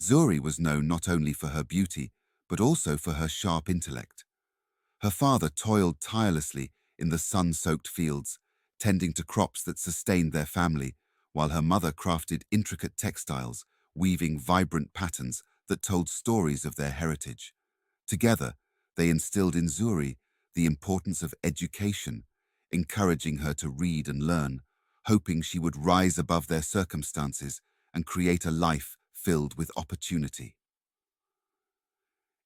Zuri was known not only for her beauty, but also for her sharp intellect. Her father toiled tirelessly in the sun-soaked fields, tending to crops that sustained their family, while her mother crafted intricate textiles, weaving vibrant patterns that told stories of their heritage. Together, they instilled in Zuri the importance of education, encouraging her to read and learn, hoping she would rise above their circumstances and create a life filled with opportunity.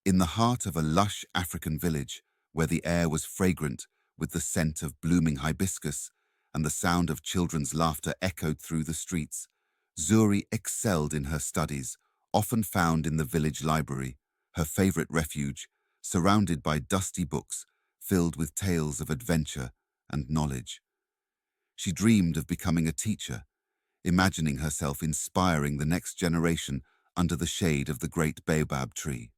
In the heart of a lush African village, where the air was fragrant with the scent of blooming hibiscus and the sound of children's laughter echoed through the streets, Zuri excelled in her studies, often found in the village library, her favorite refuge, surrounded by dusty books filled with tales of adventure and knowledge. She dreamed of becoming a teacher, imagining herself inspiring the next generation under the shade of the great baobab tree.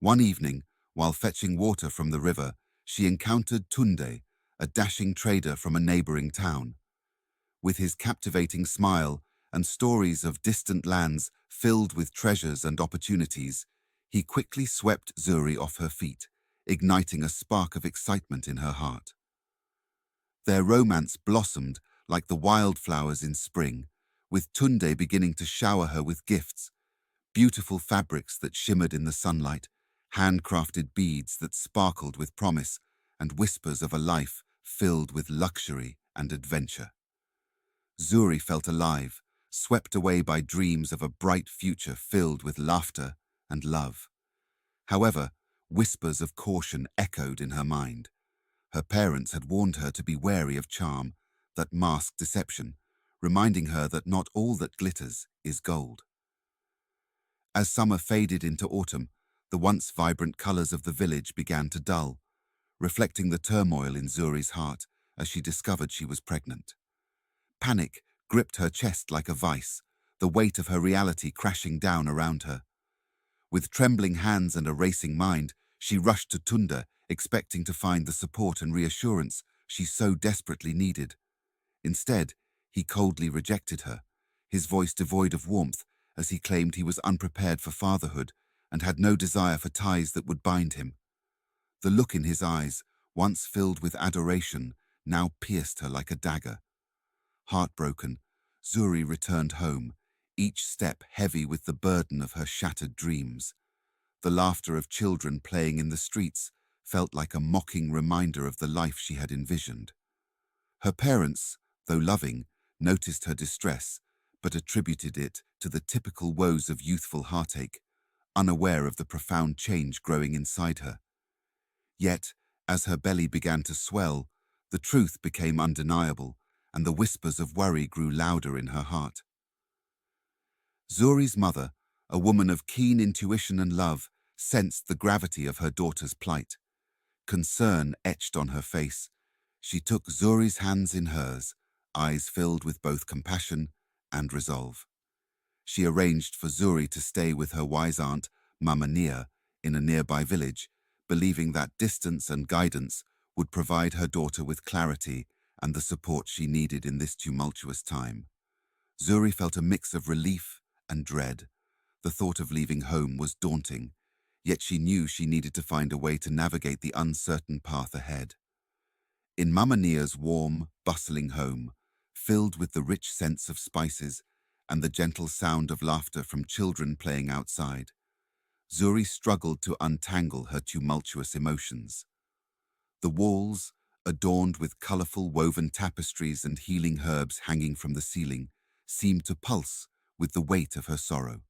One evening, while fetching water from the river, she encountered Tunde, a dashing trader from a neighboring town. With his captivating smile and stories of distant lands filled with treasures and opportunities, he quickly swept Zuri off her feet, igniting a spark of excitement in her heart. Their romance blossomed like the wildflowers in spring, with Tunde beginning to shower her with gifts, beautiful fabrics that shimmered in the sunlight, handcrafted beads that sparkled with promise, and whispers of a life filled with luxury and adventure. Zuri felt alive, swept away by dreams of a bright future filled with laughter and love. However, whispers of caution echoed in her mind. Her parents had warned her to be wary of charm that masked deception, reminding her that not all that glitters is gold. As summer faded into autumn, the once vibrant colors of the village began to dull, reflecting the turmoil in Zuri's heart as she discovered she was pregnant. Panic gripped her chest like a vice, the weight of her reality crashing down around her. With trembling hands and a racing mind, she rushed to Tunda, expecting to find the support and reassurance she so desperately needed. Instead, he coldly rejected her, his voice devoid of warmth as he claimed he was unprepared for fatherhood and had no desire for ties that would bind him. The look in his eyes, once filled with adoration, now pierced her like a dagger. Heartbroken, Zuri returned home, each step heavy with the burden of her shattered dreams. The laughter of children playing in the streets felt like a mocking reminder of the life she had envisioned. Her parents, though loving, noticed her distress, but attributed it to the typical woes of youthful heartache, unaware of the profound change growing inside her. Yet, as her belly began to swell, the truth became undeniable, and the whispers of worry grew louder in her heart. Zuri's mother, a woman of keen intuition and love, sensed the gravity of her daughter's plight. Concern etched on her face. She took Zuri's hands in hers, eyes filled with both compassion and resolve. She arranged for Zuri to stay with her wise aunt, Mama Nia, in a nearby village, believing that distance and guidance would provide her daughter with clarity and the support she needed in this tumultuous time. Zuri felt a mix of relief and dread. The thought of leaving home was daunting, yet she knew she needed to find a way to navigate the uncertain path ahead. In Mama Nia's warm, bustling home, filled with the rich scents of spices and the gentle sound of laughter from children playing outside, Zuri struggled to untangle her tumultuous emotions. The walls, adorned with colorful woven tapestries and healing herbs hanging from the ceiling, seemed to pulse with the weight of her sorrow.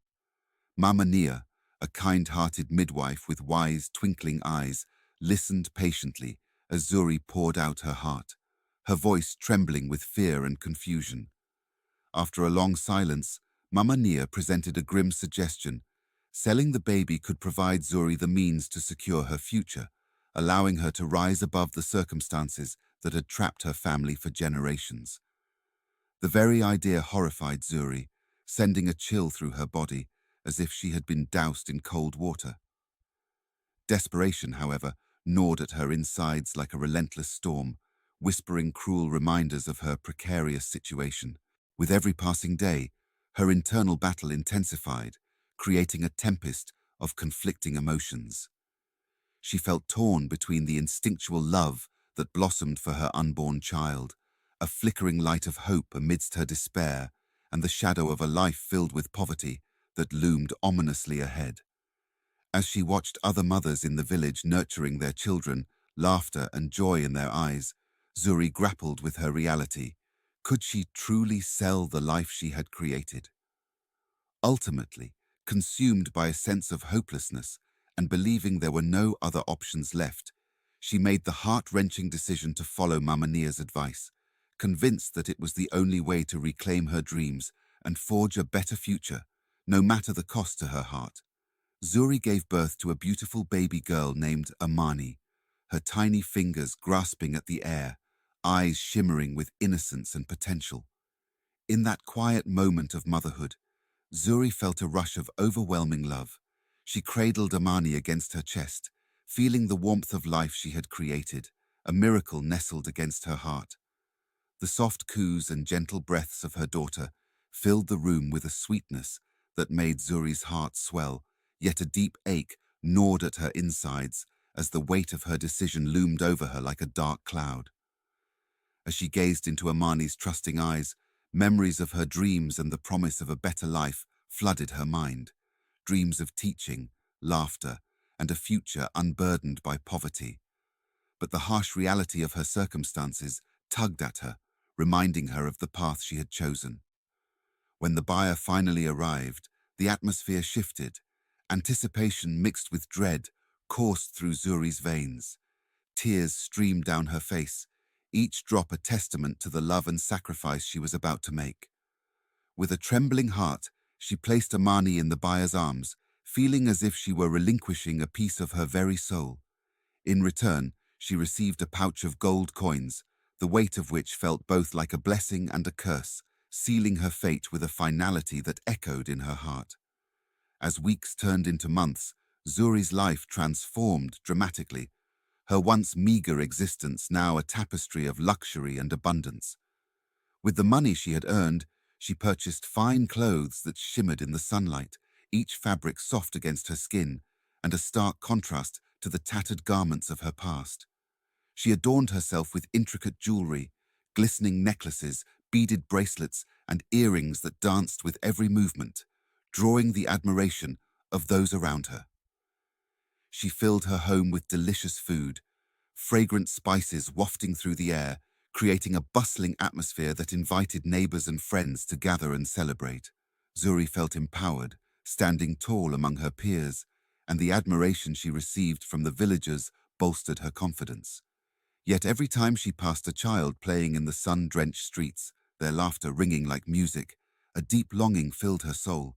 Mama Nia, a kind-hearted midwife with wise, twinkling eyes, listened patiently as Zuri poured out her heart, her voice trembling with fear and confusion. After a long silence, Mama Nia presented a grim suggestion. Selling the baby could provide Zuri the means to secure her future, allowing her to rise above the circumstances that had trapped her family for generations. The very idea horrified Zuri, sending a chill through her body, as if she had been doused in cold water. Desperation, however, gnawed at her insides like a relentless storm, whispering cruel reminders of her precarious situation. With every passing day, her internal battle intensified, creating a tempest of conflicting emotions. She felt torn between the instinctual love that blossomed for her unborn child, a flickering light of hope amidst her despair, and the shadow of a life filled with poverty that loomed ominously ahead. As she watched other mothers in the village nurturing their children, laughter and joy in their eyes, Zuri grappled with her reality. Could she truly sell the life she had created? Ultimately, consumed by a sense of hopelessness and believing there were no other options left, she made the heart-wrenching decision to follow Mamma Mia's advice, convinced that it was the only way to reclaim her dreams and forge a better future, no matter the cost to her heart. Zuri gave birth to a beautiful baby girl named Amani, her tiny fingers grasping at the air, eyes shimmering with innocence and potential. In that quiet moment of motherhood, Zuri felt a rush of overwhelming love. She cradled Amani against her chest, feeling the warmth of life she had created, a miracle nestled against her heart. The soft coos and gentle breaths of her daughter filled the room with a sweetness that made Zuri's heart swell, yet a deep ache gnawed at her insides as the weight of her decision loomed over her like a dark cloud. As she gazed into Amani's trusting eyes, memories of her dreams and the promise of a better life flooded her mind. Dreams of teaching, laughter, and a future unburdened by poverty. But the harsh reality of her circumstances tugged at her, reminding her of the path she had chosen. When the buyer finally arrived, the atmosphere shifted. Anticipation mixed with dread coursed through Zuri's veins. Tears streamed down her face, each drop a testament to the love and sacrifice she was about to make. With a trembling heart, she placed Amani in the buyer's arms, feeling as if she were relinquishing a piece of her very soul. In return, she received a pouch of gold coins, the weight of which felt both like a blessing and a curse, sealing her fate with a finality that echoed in her heart. As weeks turned into months, Zuri's life transformed dramatically, her once meager existence now a tapestry of luxury and abundance. With the money she had earned, she purchased fine clothes that shimmered in the sunlight, each fabric soft against her skin, and a stark contrast to the tattered garments of her past. She adorned herself with intricate jewelry, glistening necklaces, beaded bracelets, and earrings that danced with every movement, drawing the admiration of those around her. She filled her home with delicious food, fragrant spices wafting through the air, creating a bustling atmosphere that invited neighbors and friends to gather and celebrate. Zuri felt empowered, standing tall among her peers, and the admiration she received from the villagers bolstered her confidence. Yet every time she passed a child playing in the sun-drenched streets, their laughter ringing like music, a deep longing filled her soul,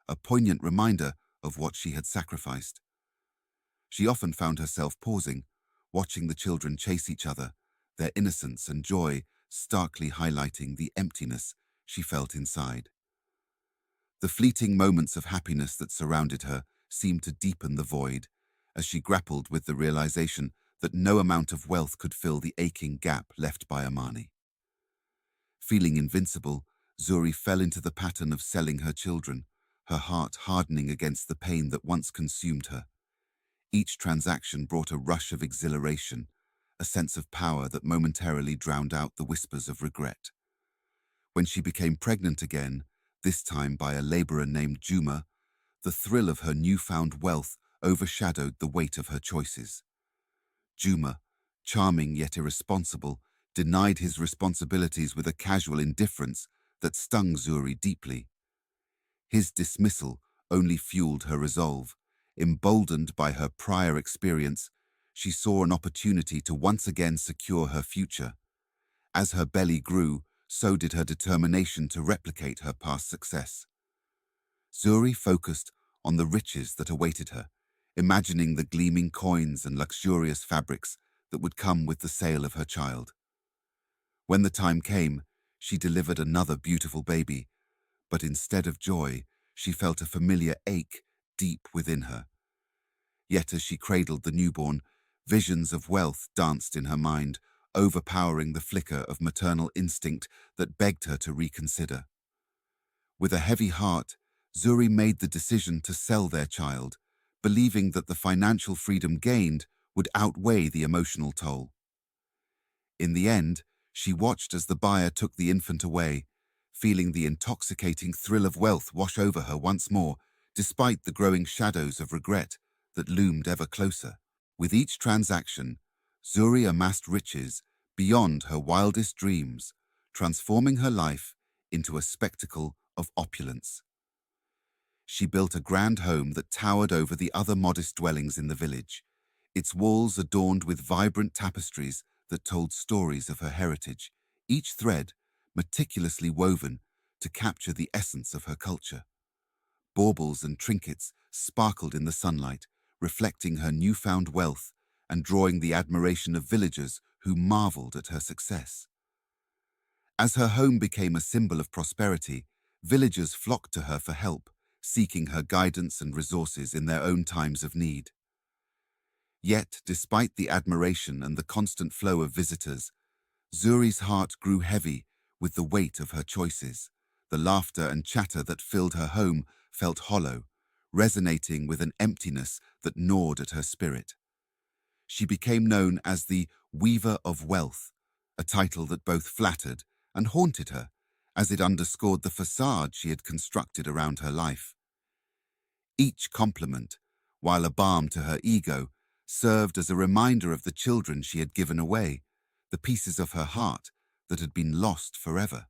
a poignant reminder of what she had sacrificed. She often found herself pausing, watching the children chase each other, their innocence and joy starkly highlighting the emptiness she felt inside. The fleeting moments of happiness that surrounded her seemed to deepen the void, as she grappled with the realization that no amount of wealth could fill the aching gap left by Amani. Feeling invincible, Zuri fell into the pattern of selling her children, her heart hardening against the pain that once consumed her. Each transaction brought a rush of exhilaration, a sense of power that momentarily drowned out the whispers of regret. When she became pregnant again, this time by a laborer named Juma, the thrill of her newfound wealth overshadowed the weight of her choices. Juma, charming yet irresponsible, denied his responsibilities with a casual indifference that stung Zuri deeply. His dismissal only fueled her resolve. Emboldened by her prior experience, she saw an opportunity to once again secure her future. As her belly grew, so did her determination to replicate her past success. Zuri focused on the riches that awaited her, imagining the gleaming coins and luxurious fabrics that would come with the sale of her child. When the time came, she delivered another beautiful baby, but instead of joy, she felt a familiar ache deep within her. Yet as she cradled the newborn, visions of wealth danced in her mind, overpowering the flicker of maternal instinct that begged her to reconsider. With a heavy heart, Zuri made the decision to sell their child, believing that the financial freedom gained would outweigh the emotional toll. In the end, she watched as the buyer took the infant away, feeling the intoxicating thrill of wealth wash over her once more, despite the growing shadows of regret that loomed ever closer. With each transaction, Zuri amassed riches beyond her wildest dreams, transforming her life into a spectacle of opulence. She built a grand home that towered over the other modest dwellings in the village, its walls adorned with vibrant tapestries that told stories of her heritage, each thread meticulously woven to capture the essence of her culture. Baubles and trinkets sparkled in the sunlight, reflecting her newfound wealth and drawing the admiration of villagers who marveled at her success. As her home became a symbol of prosperity, villagers flocked to her for help, seeking her guidance and resources in their own times of need. Yet, despite the admiration and the constant flow of visitors, Zuri's heart grew heavy with the weight of her choices. The laughter and chatter that filled her home felt hollow, resonating with an emptiness that gnawed at her spirit. She became known as the Weaver of Wealth, a title that both flattered and haunted her, as it underscored the facade she had constructed around her life. Each compliment, while a balm to her ego, served as a reminder of the children she had given away, the pieces of her heart that had been lost forever.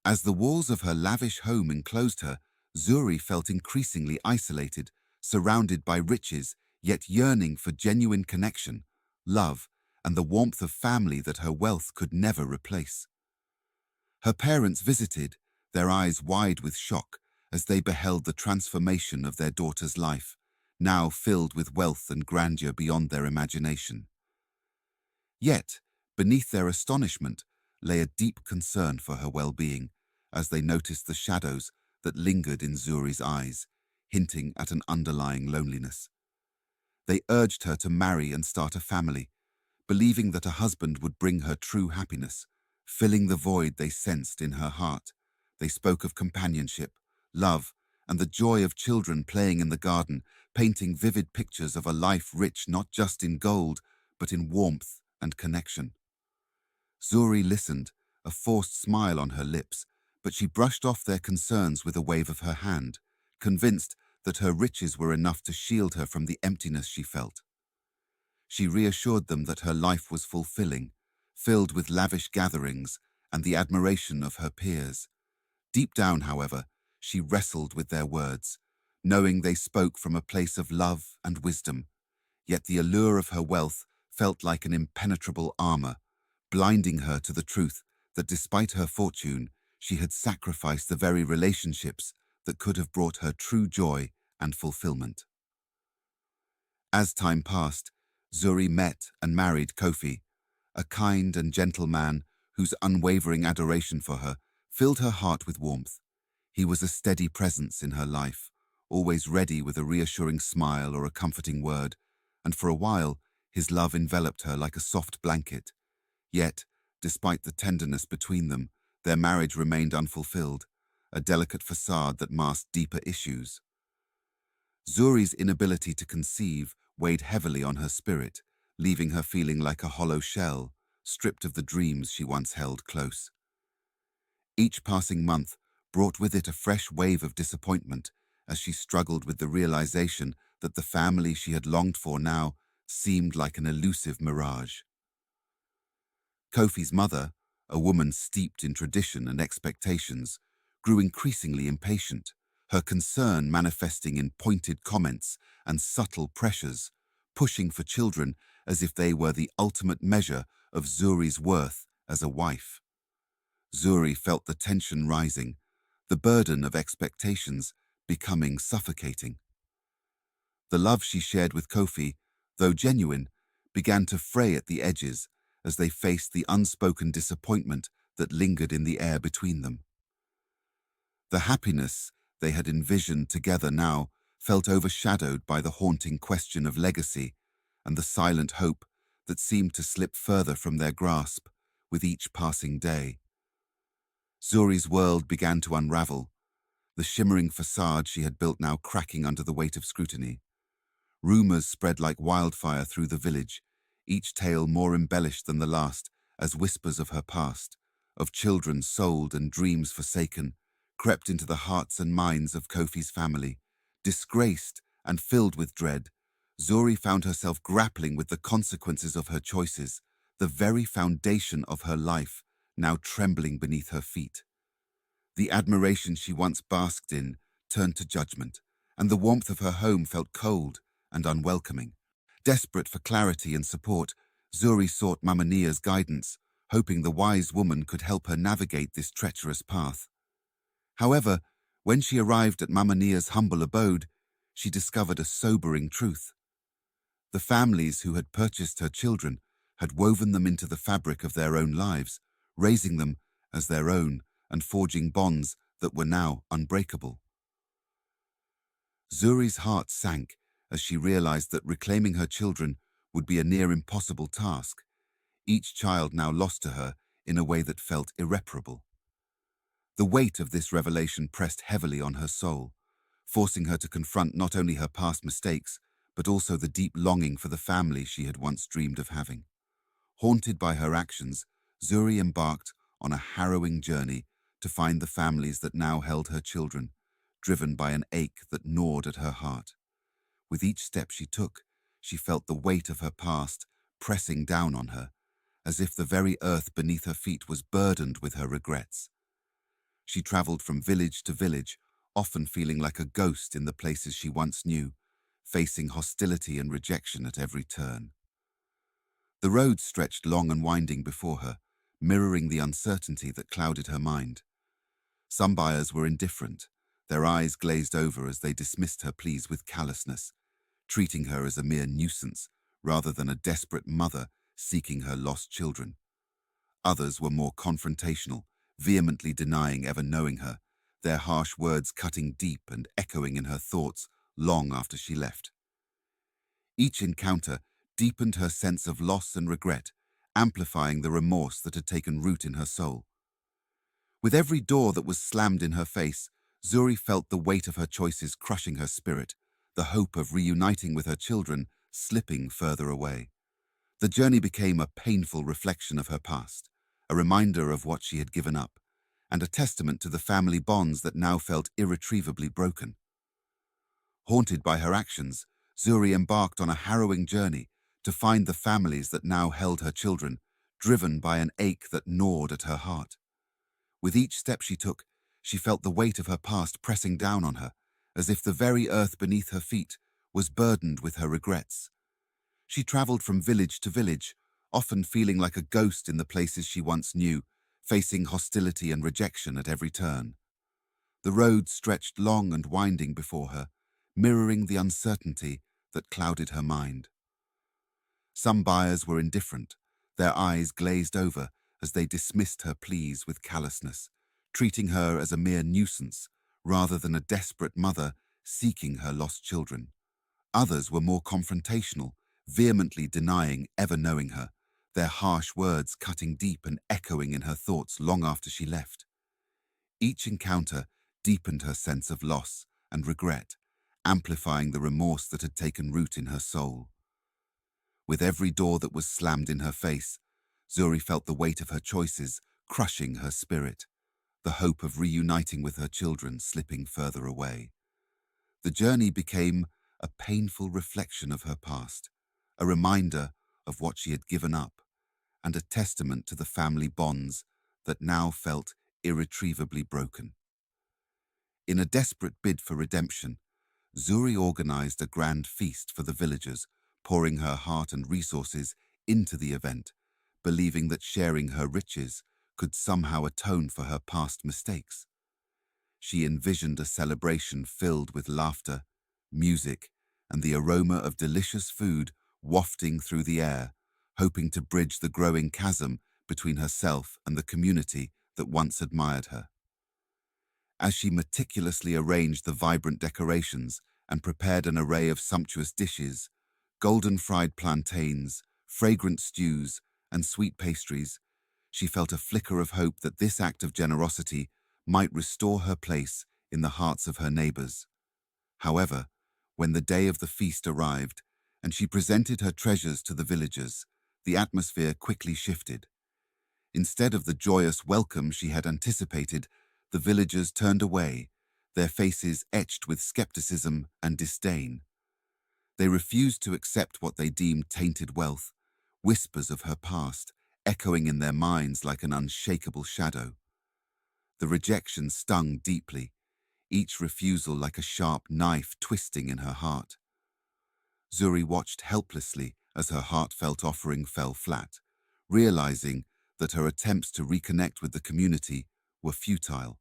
As the walls of her lavish home enclosed her, Zuri felt increasingly isolated, surrounded by riches, yet yearning for genuine connection, love, and the warmth of family that her wealth could never replace. Her parents visited, their eyes wide with shock, as they beheld the transformation of their daughter's life, now filled with wealth and grandeur beyond their imagination. Yet, beneath their astonishment, lay a deep concern for her well-being, as they noticed the shadows that lingered in Zuri's eyes, hinting at an underlying loneliness. They urged her to marry and start a family, believing that a husband would bring her true happiness, filling the void they sensed in her heart. They spoke of companionship, love, and the joy of children playing in the garden, painting vivid pictures of a life rich not just in gold, but in warmth and connection. Zuri listened, a forced smile on her lips, but she brushed off their concerns with a wave of her hand, convinced that her riches were enough to shield her from the emptiness she felt. She reassured them that her life was fulfilling, filled with lavish gatherings and the admiration of her peers. Deep down, however, she wrestled with their words, knowing they spoke from a place of love and wisdom. Yet the allure of her wealth felt like an impenetrable armor, blinding her to the truth that despite her fortune, she had sacrificed the very relationships that could have brought her true joy and fulfillment. As time passed, Zuri met and married Kofi, a kind and gentle man whose unwavering adoration for her filled her heart with warmth. He was a steady presence in her life, always ready with a reassuring smile or a comforting word, and for a while, his love enveloped her like a soft blanket. Yet, despite the tenderness between them, their marriage remained unfulfilled, a delicate facade that masked deeper issues. Zuri's inability to conceive weighed heavily on her spirit, leaving her feeling like a hollow shell, stripped of the dreams she once held close. Each passing month brought with it a fresh wave of disappointment as she struggled with the realization that the family she had longed for now seemed like an elusive mirage. Kofi's mother, a woman steeped in tradition and expectations, grew increasingly impatient, her concern manifesting in pointed comments and subtle pressures, pushing for children as if they were the ultimate measure of Zuri's worth as a wife. Zuri felt the tension rising, the burden of expectations becoming suffocating. The love she shared with Kofi, though genuine, began to fray at the edges as they faced the unspoken disappointment that lingered in the air between them. The happiness they had envisioned together now felt overshadowed by the haunting question of legacy and the silent hope that seemed to slip further from their grasp with each passing day. Zuri's world began to unravel, the shimmering facade she had built now cracking under the weight of scrutiny. Rumors spread like wildfire through the village, each tale more embellished than the last, as whispers of her past, of children sold and dreams forsaken, crept into the hearts and minds of Kofi's family. Disgraced and filled with dread, Zuri found herself grappling with the consequences of her choices, the very foundation of her life, now trembling beneath her feet. The admiration she once basked in turned to judgment, and the warmth of her home felt cold and unwelcoming. Desperate for clarity and support, Zuri sought Mama Nia's guidance, hoping the wise woman could help her navigate this treacherous path. However, when she arrived at Mama Nia's humble abode, she discovered a sobering truth. The families who had purchased her children had woven them into the fabric of their own lives, raising them as their own and forging bonds that were now unbreakable. Zuri's heart sank as she realized that reclaiming her children would be a near impossible task, each child now lost to her in a way that felt irreparable. The weight of this revelation pressed heavily on her soul, forcing her to confront not only her past mistakes, but also the deep longing for the family she had once dreamed of having. Haunted by her actions, Zuri embarked on a harrowing journey to find the families that now held her children, driven by an ache that gnawed at her heart. With each step she took, she felt the weight of her past pressing down on her, as if the very earth beneath her feet was burdened with her regrets. She traveled from village to village, often feeling like a ghost in the places she once knew, facing hostility and rejection at every turn. The road stretched long and winding before her, mirroring the uncertainty that clouded her mind. Some buyers were indifferent, their eyes glazed over as they dismissed her pleas with callousness, treating her as a mere nuisance rather than a desperate mother seeking her lost children. Others were more confrontational, vehemently denying ever knowing her, their harsh words cutting deep and echoing in her thoughts long after she left. Each encounter deepened her sense of loss and regret, amplifying the remorse that had taken root in her soul. With every door that was slammed in her face, Zuri felt the weight of her choices crushing her spirit, the hope of reuniting with her children slipping further away. The journey became a painful reflection of her past, a reminder of what she had given up, and a testament to the family bonds that now felt irretrievably broken. Haunted by her actions, Zuri embarked on a harrowing journey to find the families that now held her children, driven by an ache that gnawed at her heart. With each step she took, she felt the weight of her past pressing down on her, as if the very earth beneath her feet was burdened with her regrets. She traveled from village to village, often feeling like a ghost in the places she once knew, facing hostility and rejection at every turn. The road stretched long and winding before her, mirroring the uncertainty that clouded her mind. Some buyers were indifferent, their eyes glazed over as they dismissed her pleas with callousness, treating her as a mere nuisance rather than a desperate mother seeking her lost children. Others were more confrontational, vehemently denying ever knowing her, their harsh words cutting deep and echoing in her thoughts long after she left. Each encounter deepened her sense of loss and regret, amplifying the remorse that had taken root in her soul. With every door that was slammed in her face, Zuri felt the weight of her choices crushing her spirit, the hope of reuniting with her children slipping further away. The journey became a painful reflection of her past, a reminder of what she had given up, and a testament to the family bonds that now felt irretrievably broken. In a desperate bid for redemption, Zuri organized a grand feast for the villagers, pouring her heart and resources into the event, believing that sharing her riches could somehow atone for her past mistakes. She envisioned a celebration filled with laughter, music, and the aroma of delicious food wafting through the air, hoping to bridge the growing chasm between herself and the community that once admired her. As she meticulously arranged the vibrant decorations and prepared an array of sumptuous dishes, golden fried plantains, fragrant stews, and sweet pastries, she felt a flicker of hope that this act of generosity might restore her place in the hearts of her neighbors. However, when the day of the feast arrived and she presented her treasures to the villagers, the atmosphere quickly shifted. Instead of the joyous welcome she had anticipated, the villagers turned away, their faces etched with skepticism and disdain. They refused to accept what they deemed tainted wealth, whispers of her past, echoing in their minds like an unshakable shadow. The rejection stung deeply, each refusal like a sharp knife twisting in her heart. Zuri watched helplessly as her heartfelt offering fell flat, realizing that her attempts to reconnect with the community were futile.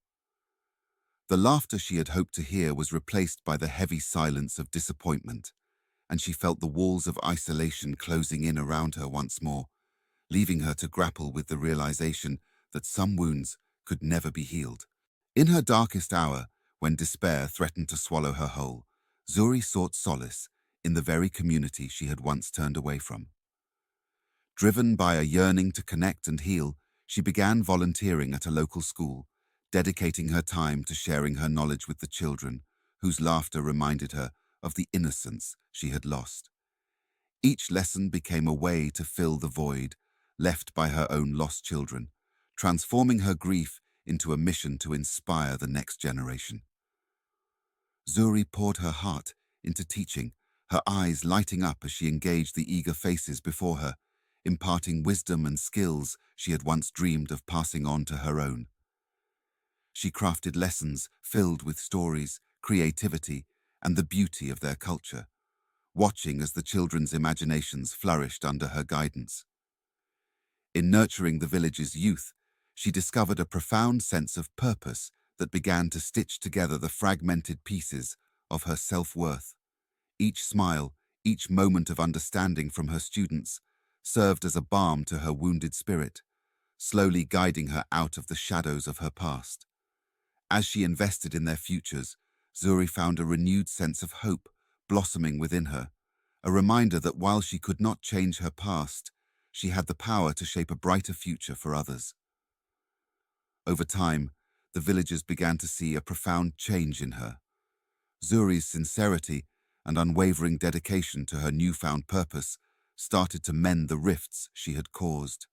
The laughter she had hoped to hear was replaced by the heavy silence of disappointment, and she felt the walls of isolation closing in around her once more, leaving her to grapple with the realization that some wounds could never be healed. In her darkest hour, when despair threatened to swallow her whole, Zuri sought solace in the very community she had once turned away from. Driven by a yearning to connect and heal, she began volunteering at a local school, dedicating her time to sharing her knowledge with the children, whose laughter reminded her of the innocence she had lost. Each lesson became a way to fill the void left by her own lost children, transforming her grief into a mission to inspire the next generation. Zuri poured her heart into teaching, her eyes lighting up as she engaged the eager faces before her, imparting wisdom and skills she had once dreamed of passing on to her own. She crafted lessons filled with stories, creativity, and the beauty of their culture, watching as the children's imaginations flourished under her guidance. In nurturing the village's youth, she discovered a profound sense of purpose that began to stitch together the fragmented pieces of her self-worth. Each smile, each moment of understanding from her students served as a balm to her wounded spirit, slowly guiding her out of the shadows of her past. As she invested in their futures, Zuri found a renewed sense of hope blossoming within her, a reminder that while she could not change her past, she had the power to shape a brighter future for others. Over time, the villagers began to see a profound change in her. Zuri's sincerity and unwavering dedication to her newfound purpose started to mend the rifts she had caused,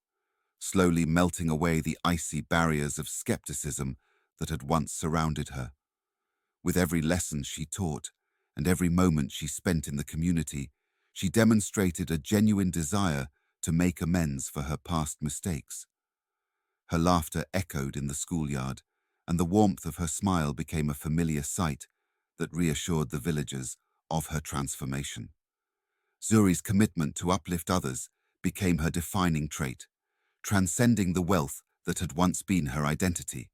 slowly melting away the icy barriers of skepticism that had once surrounded her. With every lesson she taught and every moment she spent in the community, she demonstrated a genuine desire to make amends for her past mistakes. Her laughter echoed in the schoolyard, and the warmth of her smile became a familiar sight that reassured the villagers of her transformation. Zuri's commitment to uplift others became her defining trait, transcending the wealth that had once been her identity.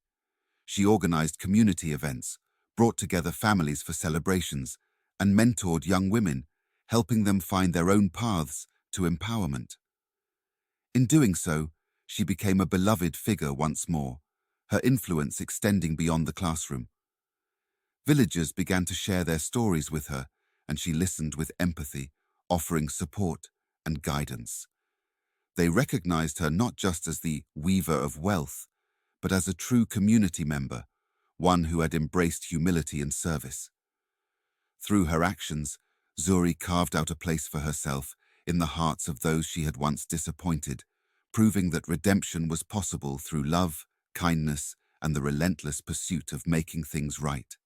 She organized community events, brought together families for celebrations, and mentored young women, helping them find their own paths to empowerment. In doing so, she became a beloved figure once more, her influence extending beyond the classroom. Villagers began to share their stories with her, and she listened with empathy, offering support and guidance. They recognized her not just as the weaver of wealth, but as a true community member, one who had embraced humility and service. Through her actions, Zuri carved out a place for herself in the hearts of those she had once disappointed, proving that redemption was possible through love, kindness, and the relentless pursuit of making things right.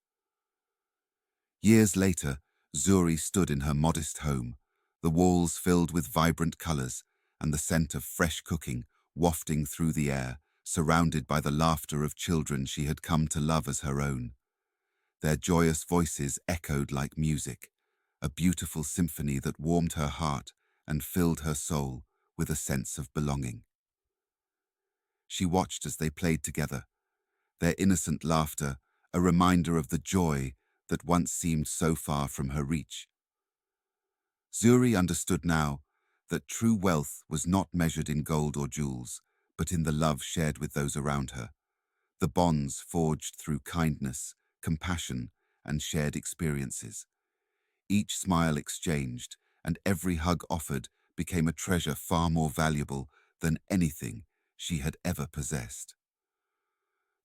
Years later, Zuri stood in her modest home, the walls filled with vibrant colors and the scent of fresh cooking wafting through the air, surrounded by the laughter of children she had come to love as her own. Their joyous voices echoed like music, a beautiful symphony that warmed her heart and filled her soul with a sense of belonging. She watched as they played together, their innocent laughter a reminder of the joy that once seemed so far from her reach. Zuri understood now that true wealth was not measured in gold or jewels, but in the love shared with those around her, the bonds forged through kindness, compassion, and shared experiences. Each smile exchanged and every hug offered became a treasure far more valuable than anything she had ever possessed.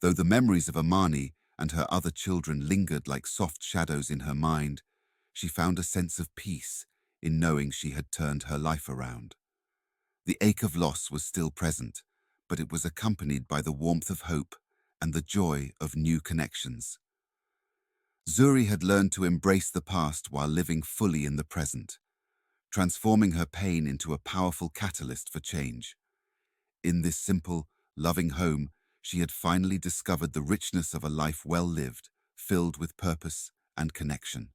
Though the memories of Amani and her other children lingered like soft shadows in her mind, she found a sense of peace in knowing she had turned her life around. The ache of loss was still present, but it was accompanied by the warmth of hope and the joy of new connections. Zuri had learned to embrace the past while living fully in the present, transforming her pain into a powerful catalyst for change. In this simple, loving home, she had finally discovered the richness of a life well lived, filled with purpose and connection.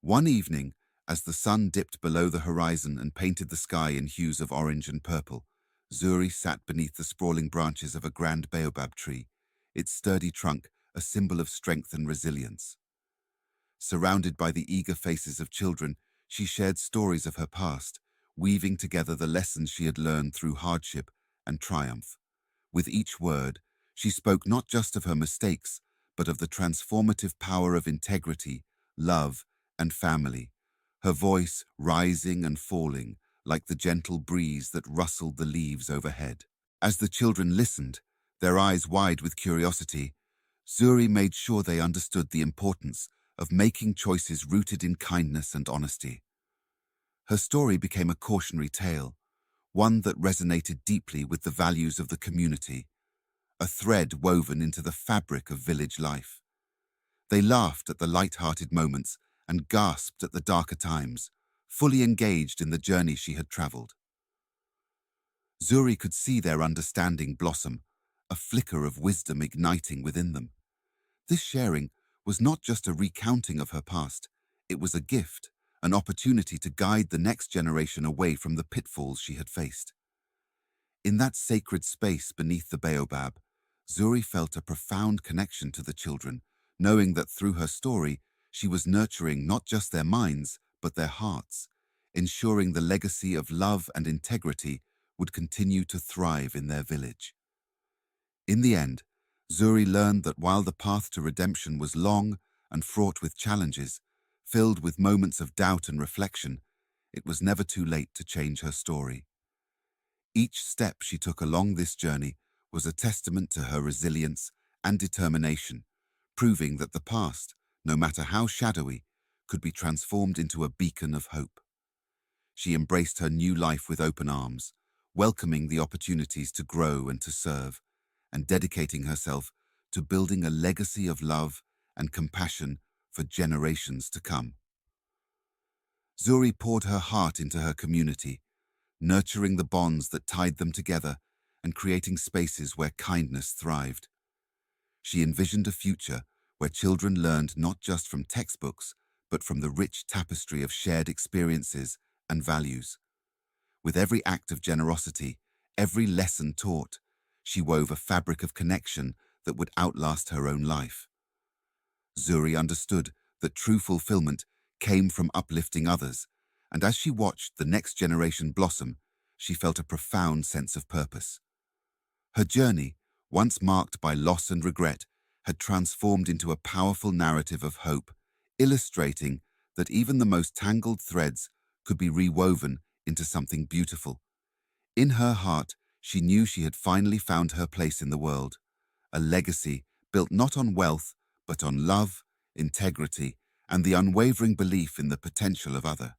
One evening, as the sun dipped below the horizon and painted the sky in hues of orange and purple, Zuri sat beneath the sprawling branches of a grand baobab tree, its sturdy trunk a symbol of strength and resilience. Surrounded by the eager faces of children, she shared stories of her past, weaving together the lessons she had learned through hardship and triumph. With each word, she spoke not just of her mistakes, but of the transformative power of integrity, love, and family, her voice rising and falling like the gentle breeze that rustled the leaves overhead. As the children listened, their eyes wide with curiosity, Zuri made sure they understood the importance of making choices rooted in kindness and honesty. Her story became a cautionary tale, one that resonated deeply with the values of the community, a thread woven into the fabric of village life. They laughed at the light-hearted moments and gasped at the darker times, fully engaged in the journey she had traveled. Zuri could see their understanding blossom, a flicker of wisdom igniting within them. This sharing was not just a recounting of her past, it was a gift, an opportunity to guide the next generation away from the pitfalls she had faced. In that sacred space beneath the baobab, Zuri felt a profound connection to the children, knowing that through her story, she was nurturing not just their minds, but their hearts, ensuring the legacy of love and integrity would continue to thrive in their village. In the end, Zuri learned that while the path to redemption was long and fraught with challenges, filled with moments of doubt and reflection, it was never too late to change her story. Each step she took along this journey was a testament to her resilience and determination, proving that the past, no matter how shadowy, could be transformed into a beacon of hope. She embraced her new life with open arms, welcoming the opportunities to grow and to serve, and dedicating herself to building a legacy of love and compassion for generations to come. Zuri poured her heart into her community, nurturing the bonds that tied them together and creating spaces where kindness thrived. She envisioned a future where children learned not just from textbooks, but from the rich tapestry of shared experiences and values. With every act of generosity, every lesson taught, she wove a fabric of connection that would outlast her own life. Zuri understood that true fulfillment came from uplifting others, and as she watched the next generation blossom, she felt a profound sense of purpose. Her journey, once marked by loss and regret, had transformed into a powerful narrative of hope, illustrating that even the most tangled threads could be rewoven into something beautiful. In her heart, she knew she had finally found her place in the world, a legacy built not on wealth, but on love, integrity, and the unwavering belief in the potential of others.